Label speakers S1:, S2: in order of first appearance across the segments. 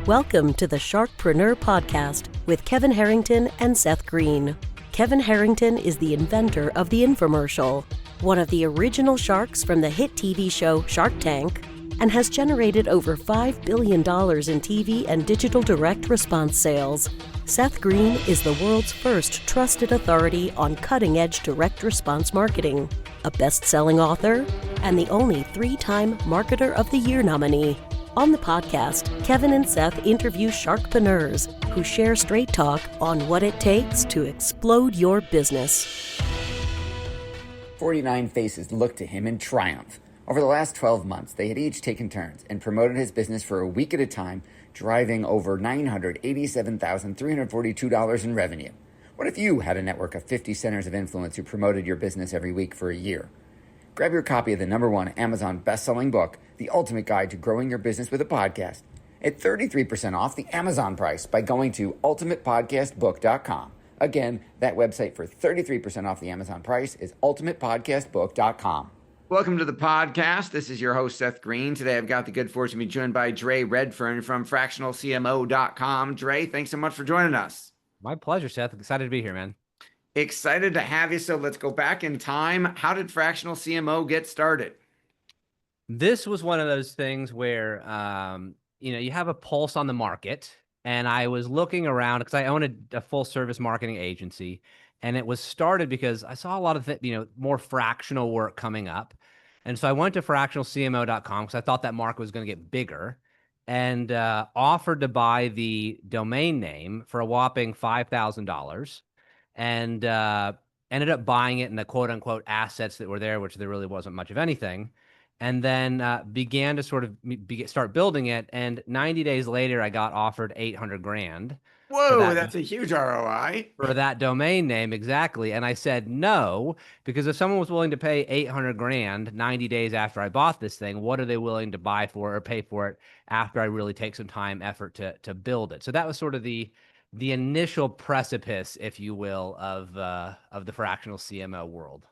S1: Welcome to the Sharkpreneur podcast with Kevin Harrington and Seth Greene. Kevin Harrington is the inventor of the infomercial, one of the original sharks from the hit TV show Shark Tank, and has generated over $5 billion in TV and digital direct response sales. Seth Greene is the world's first trusted authority on cutting-edge direct response marketing, a best-selling author, and the only 3-time Marketer of the Year nominee. On the podcast, Kevin and Seth interview sharkpreneurs who share straight talk on what it takes to explode your business.
S2: 49 faces looked to him in triumph. Over the last 12 months, they had each taken turns and promoted his business for a week at a time, driving over $987,342 in revenue. What if you had a network of 50 centers of influence who promoted your business every week for a year? Grab your copy of the #1 Amazon best-selling book, The Ultimate Guide to Growing Your Business with a Podcast, at 33% off the Amazon price by going to ultimatepodcastbook.com. Again, that website for 33% off the Amazon price is ultimatepodcastbook.com. Welcome to the podcast. This is your host, Seth Greene. Today, I've got the good fortune to be joined by Draye Redfern from FractionalCMO.com. Draye, thanks so much for joining us.
S3: My pleasure, Seth. Excited to be here, man.
S2: Excited to have you. So let's go back in time. How did Fractional CMO get started?
S3: This was one of those things where, you have a pulse on the market, and I was looking around because I own a full service marketing agency, and it was started because I saw a lot of more fractional work coming up. And so I went to fractionalcmo.com because I thought that market was going to get bigger, and offered to buy the domain name for a whopping $5,000. And ended up buying it in the quote unquote assets that were there, which there really wasn't much of anything. And then began to sort of start building it. And 90 days later, I got offered $800,000.
S2: Whoa, that's a huge ROI.
S3: For that domain name, exactly. And I said no, because if someone was willing to pay $800,000 90 days after I bought this thing, what are they willing to buy for or pay for it after I really take some time, effort to build it? So that was sort of the initial precipice, if you will, of the fractional CMO world.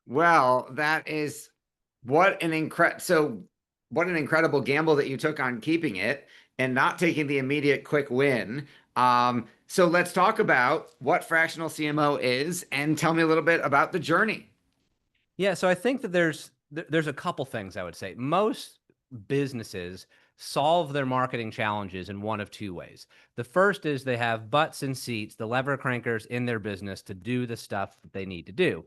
S2: Well, that is what an incredible gamble that you took on keeping it and not taking the immediate quick win. So let's talk about what fractional CMO is and tell me a little bit about the journey.
S3: Yeah, so I think that there's a couple things I would say. Most businesses solve their marketing challenges in one of two ways. The first is they have butts and seats, the lever crankers in their business to do the stuff that they need to do.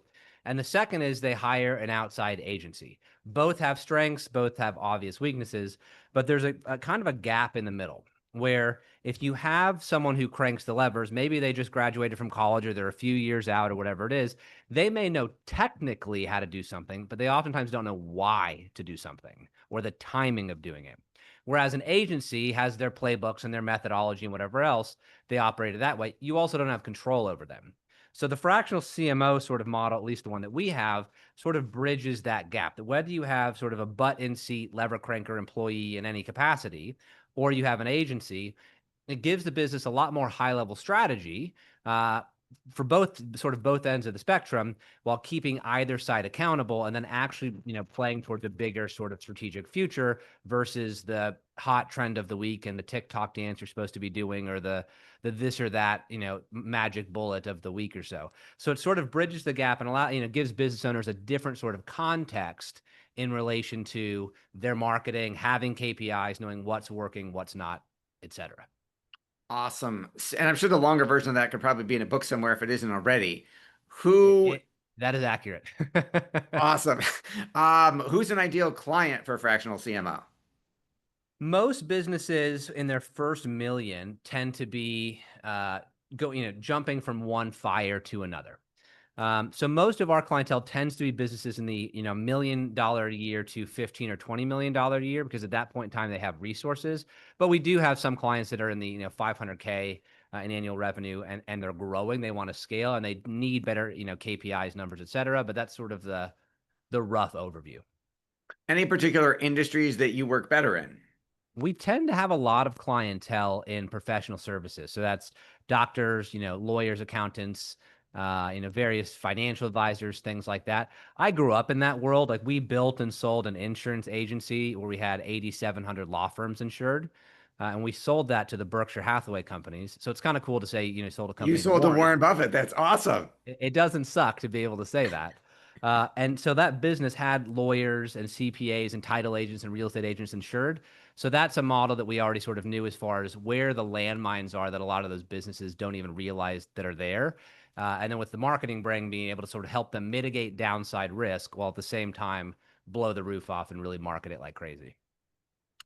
S3: And the second is they hire an outside agency. Both have strengths, both have obvious weaknesses, but there's a kind of a gap in the middle where if you have someone who cranks the levers, maybe they just graduated from college or they're a few years out or whatever it is, they may know technically how to do something, but they oftentimes don't know why to do something or the timing of doing it. Whereas an agency has their playbooks and their methodology and whatever else, they operate it that way. You also don't have control over them. So the fractional CMO sort of model, at least the one that we have, sort of bridges that gap. That whether you have sort of a butt-in-seat lever cranker employee in any capacity, or you have an agency, it gives the business a lot more high-level strategy for both ends of the spectrum, while keeping either side accountable and then actually, playing towards a bigger sort of strategic future versus the hot trend of the week and the TikTok dance you're supposed to be doing, or the this or that, magic bullet of the week or so. So it sort of bridges the gap and gives business owners a different sort of context in relation to their marketing, having KPIs, knowing what's working, what's not, et cetera.
S2: Awesome. And I'm sure the longer version of that could probably be in a book somewhere if it isn't already.
S3: That is accurate.
S2: Awesome. Who's an ideal client for fractional CMO?
S3: Most businesses in their first million tend to be jumping from one fire to another. So most of our clientele tends to be businesses in the $1 million a year to $15 or $20 million a year, because at that point in time they have resources. But we do have some clients that are in the $500K in annual revenue, and they're growing. They want to scale and they need better KPIs, numbers, et cetera. But that's sort of the rough overview.
S2: Any particular industries that you work better in?
S3: We tend to have a lot of clientele in professional services. So that's doctors, lawyers, accountants, various financial advisors, things like that. I grew up in that world. Like, we built and sold an insurance agency where we had 8,700 law firms insured. And we sold that to the Berkshire Hathaway companies. So it's kind of cool to say, sold a
S4: You
S3: company to
S4: sold to
S3: Warren.
S4: Warren Buffett. That's awesome.
S3: It doesn't suck to be able to say that. And so that business had lawyers and CPAs and title agents and real estate agents insured. So that's a model that we already sort of knew as far as where the landmines are that a lot of those businesses don't even realize that are there. And then with the marketing brain being able to sort of help them mitigate downside risk while at the same time blow the roof off and really market it like crazy.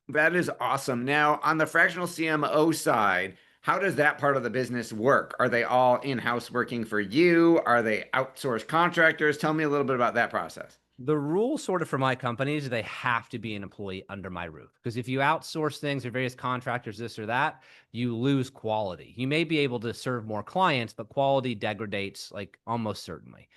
S4: That is awesome. Now, on the fractional CMO side, how does that part of the business work? Are they all in-house working for you? Are they outsourced contractors? Tell me a little bit about that process.
S3: The rule sort of for my companies, they have to be an employee under my roof. Because if you outsource things or various contractors, this or that, you lose quality. You may be able to serve more clients, but quality degrades like almost certainly.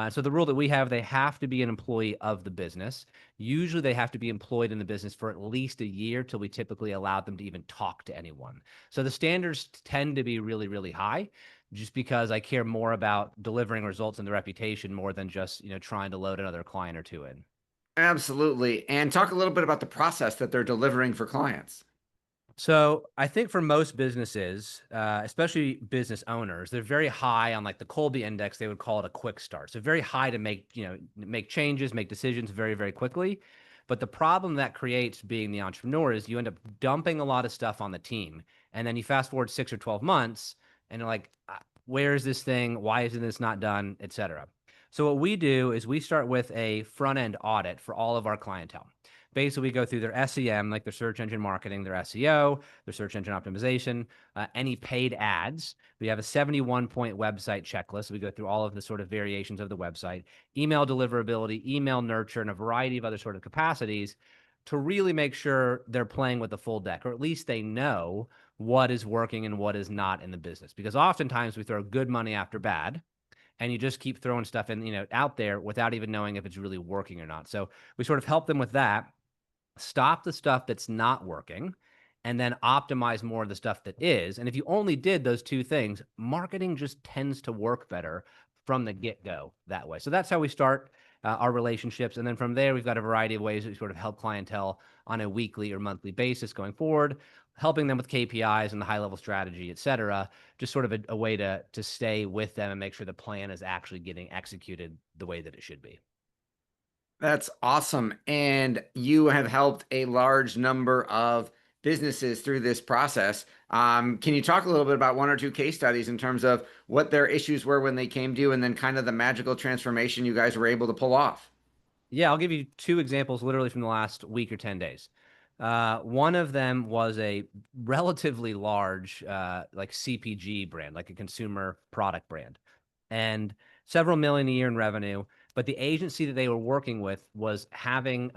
S3: So the rule that we have, they have to be an employee of the business. Usually they have to be employed in the business for at least a year till we typically allow them to even talk to anyone. So the standards tend to be really, really high just because I care more about delivering results and the reputation more than just, trying to load another client or two in.
S4: Absolutely. And talk a little bit about the process that they're delivering for clients.
S3: So I think for most businesses, especially business owners, they're very high on like the Colby Index. They would call it a quick start. So very high to make changes, make decisions very, very quickly. But the problem that creates being the entrepreneur is you end up dumping a lot of stuff on the team. And then you fast forward 6 or 12 months and you're like, where is this thing? Why isn't this not done, et cetera? So what we do is we start with a front end audit for all of our clientele. Basically, we go through their SEM, like their search engine marketing, their SEO, their search engine optimization, any paid ads. We have a 71-point website checklist. We go through all of the sort of variations of the website, email deliverability, email nurture, and a variety of other sort of capacities to really make sure they're playing with the full deck, or at least they know what is working and what is not in the business. Because oftentimes we throw good money after bad, and you just keep throwing stuff in, out there without even knowing if it's really working or not. So we sort of help them with that, stop the stuff that's not working, and then optimize more of the stuff that is. And if you only did those two things, marketing just tends to work better from the get-go that way. So that's how we start our relationships. And then from there, we've got a variety of ways that we sort of help clientele on a weekly or monthly basis going forward, helping them with KPIs and the high-level strategy, et cetera, just sort of a way to stay with them and make sure the plan is actually getting executed the way that it should be.
S4: That's awesome. And you have helped a large number of businesses through this process. Can you talk a little bit about one or two case studies in terms of what their issues were when they came to you and then kind of the magical transformation you guys were able to pull off?
S3: Yeah, I'll give you two examples literally from the last week or 10 days. One of them was a relatively large, like CPG brand, like a consumer product brand, and several million a year in revenue. But the agency that they were working with was having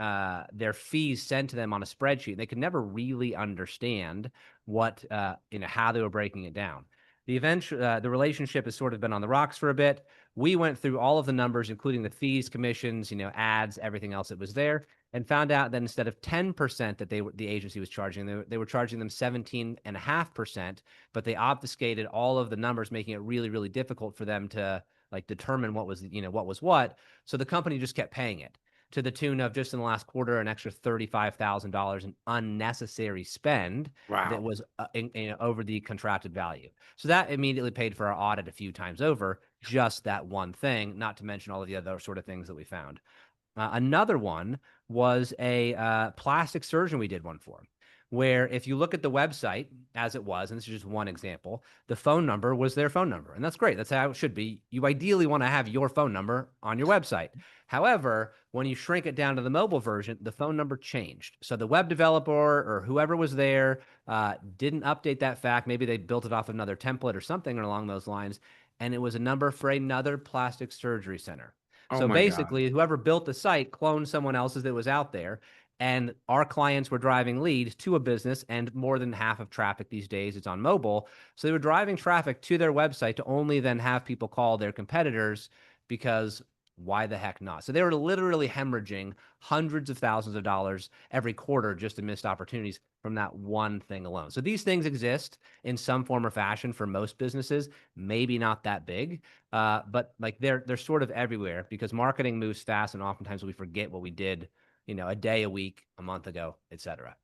S3: their fees sent to them on a spreadsheet. They could never really understand what, how they were breaking it down. The relationship has sort of been on the rocks for a bit. We went through all of the numbers, including the fees, commissions, ads, everything else that was there, and found out that instead of 10% that the agency was charging, they were charging them 17.5%, but they obfuscated all of the numbers, making it really, really difficult for them to like determine what was, what was what. So the company just kept paying it to the tune of just in the last quarter, an extra $35,000 in unnecessary spend that
S4: Wow.
S3: was over the contracted value. So that immediately paid for our audit a few times over, just that one thing, not to mention all of the other sort of things that we found. Another one was a plastic surgeon we did one for, where if you look at the website as it was, and this is just one example, the phone number was their phone number. And that's great. That's how it should be. You ideally want to have your phone number on your website. However, when you shrink it down to the mobile version, the phone number changed. So the web developer or whoever was there didn't update that fact. Maybe they built it off another template or something along those lines. And it was a number for another plastic surgery center.
S4: Oh
S3: So
S4: my God.
S3: basically, whoever built the site cloned someone else's that was out there. And our clients were driving leads to a business, and more than half of traffic these days is on mobile. So they were driving traffic to their website to only then have people call their competitors because why the heck not? So they were literally hemorrhaging hundreds of thousands of dollars every quarter just in missed opportunities from that one thing alone. So these things exist in some form or fashion for most businesses, maybe not that big, but like they're sort of everywhere because marketing moves fast, and oftentimes we forget what we did, a day, a week, a month ago, et cetera.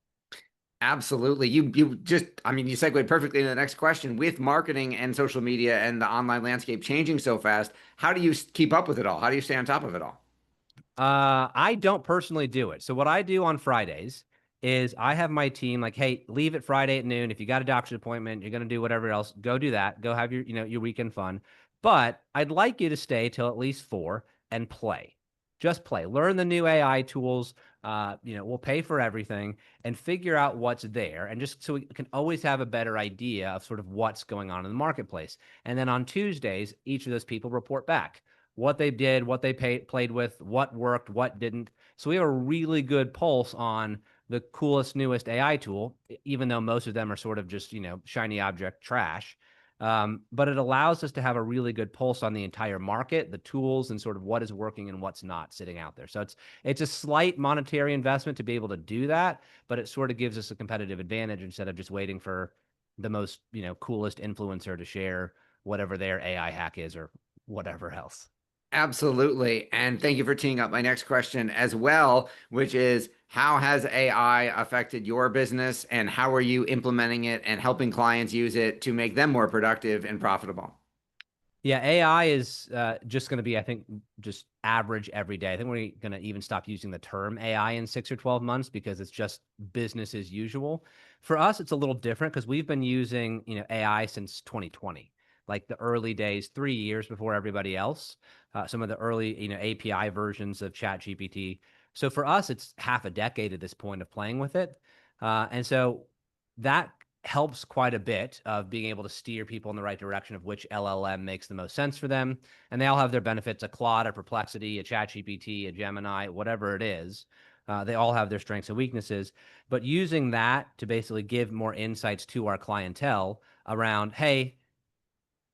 S4: Absolutely. You just, I mean, you segued perfectly into the next question. With marketing and social media and the online landscape changing so fast, how do you keep up with it all? How do you stay on top of it all?
S3: I don't personally do it. So what I do on Fridays is I have my team like, hey, leave it Friday at noon. If you got a doctor's appointment, you're going to do whatever else, go do that. Go have your, your weekend fun. But I'd like you to stay till at least 4 and play. Just play. Learn the new AI tools. We'll pay for everything and figure out what's there. And just so we can always have a better idea of sort of what's going on in the marketplace. And then on Tuesdays, each of those people report back what they did, what they played with, what worked, what didn't. So we have a really good pulse on the coolest, newest AI tool, even though most of them are sort of just, shiny object trash. But it allows us to have a really good pulse on the entire market, the tools, and sort of what is working and what's not sitting out there. So it's a slight monetary investment to be able to do that, but it sort of gives us a competitive advantage instead of just waiting for the most, coolest influencer to share whatever their AI hack is or whatever else.
S4: Absolutely. And thank you for teeing up my next question as well, which is how has AI affected your business and how are you implementing it and helping clients use it to make them more productive and profitable?
S3: Yeah, AI is just going to be, I think, just average every day. I think we're going to even stop using the term AI in 6 or 12 months because it's just business as usual. For us, it's a little different because we've been using, AI since 2020, like the early days, 3 years before everybody else. Some of the early, API versions of ChatGPT. So for us, it's half a decade at this point of playing with it. And so that helps quite a bit of being able to steer people in the right direction of which LLM makes the most sense for them. And they all have their benefits, a Claude, a Perplexity, a ChatGPT, a Gemini, whatever it is. They all have their strengths and weaknesses. But using that to basically give more insights to our clientele around, hey,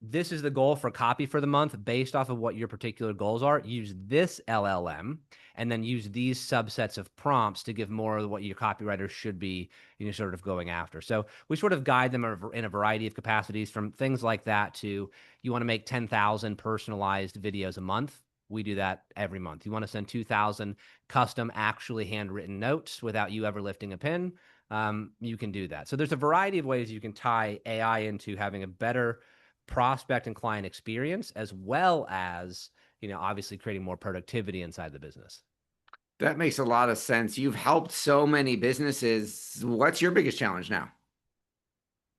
S3: this is the goal for copy for the month based off of what your particular goals are. Use this LLM and then use these subsets of prompts to give more of what your copywriters should be, sort of going after. So we sort of guide them in a variety of capacities, from things like that to you want to make 10,000 personalized videos a month. We do that every month. You want to send 2,000 custom, actually handwritten notes without you ever lifting a pen. You can do that. So there's a variety of ways you can tie AI into having a better prospect and client experience, as well as, obviously creating more productivity inside the business.
S4: That makes a lot of sense. You've helped so many businesses. What's your biggest challenge now?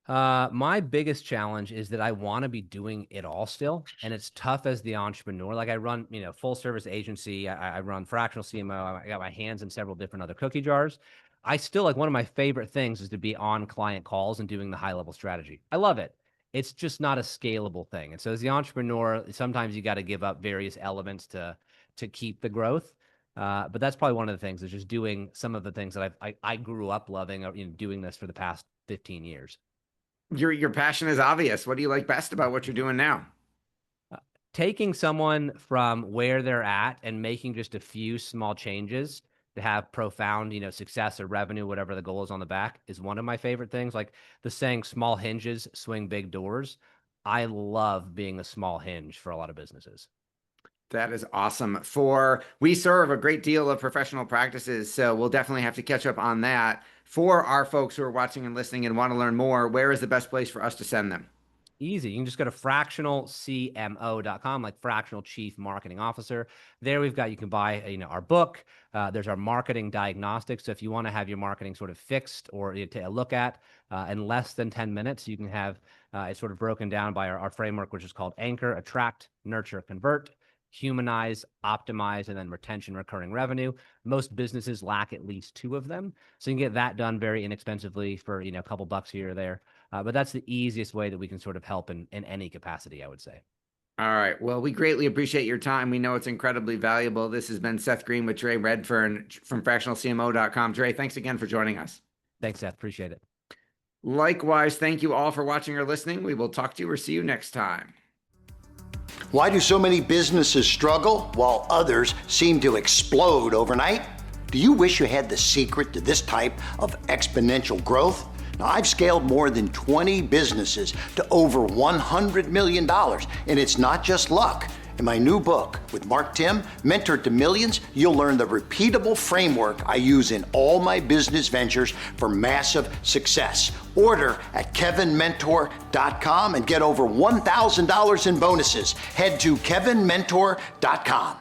S3: My biggest challenge is that I want to be doing it all still. And it's tough as the entrepreneur. Like I run, full service agency. I run Fractional CMO. I got my hands in several different other cookie jars. I still, like, one of my favorite things is to be on client calls and doing the high level strategy. I love it. It's just not a scalable thing. And so as the entrepreneur, sometimes you got to give up various elements to keep the growth. But that's probably one of the things, is just doing some of the things that I grew up loving, doing this for the past 15 years.
S4: Your passion is obvious. What do you like best about what you're doing now?
S3: Taking someone from where they're at and making just a few small changes to have profound, success or revenue, whatever the goal is on the back, is one of my favorite things. Like the saying, small hinges swing big doors. I love being a small hinge for a lot of businesses.
S4: That is awesome. We serve a great deal of professional practices, so we'll definitely have to catch up on that. For our folks who are watching and listening and want to learn more, where is the best place for us to send them?
S3: Easy. You can just go to fractionalcmo.com, like fractional chief marketing officer. There you can buy, our book. There's our marketing diagnostics. So if you want to have your marketing sort of fixed or take a look at in less than 10 minutes, you can have it sort of broken down by our framework, which is called Anchor, Attract, Nurture, Convert, Humanize, Optimize, and then Retention, Recurring Revenue. Most businesses lack at least 2 of them. So you can get that done very inexpensively for, a couple bucks here or there. But that's the easiest way that we can sort of help in any capacity, I would say.
S4: All right. Well, we greatly appreciate your time. We know it's incredibly valuable. This has been Seth Greene with Draye Redfern from fractionalcmo.com. Draye, thanks again for joining us.
S3: Thanks, Seth. Appreciate it.
S4: Likewise, thank you all for watching or listening. We will talk to you or see you next time.
S5: Why do so many businesses struggle while others seem to explode overnight? Do you wish you had the secret to this type of exponential growth? Now, I've scaled more than 20 businesses to over $100 million, and it's not just luck. In my new book with Mark Tim, Mentor to Millions, you'll learn the repeatable framework I use in all my business ventures for massive success. Order at kevinmentor.com and get over $1,000 in bonuses. Head to kevinmentor.com.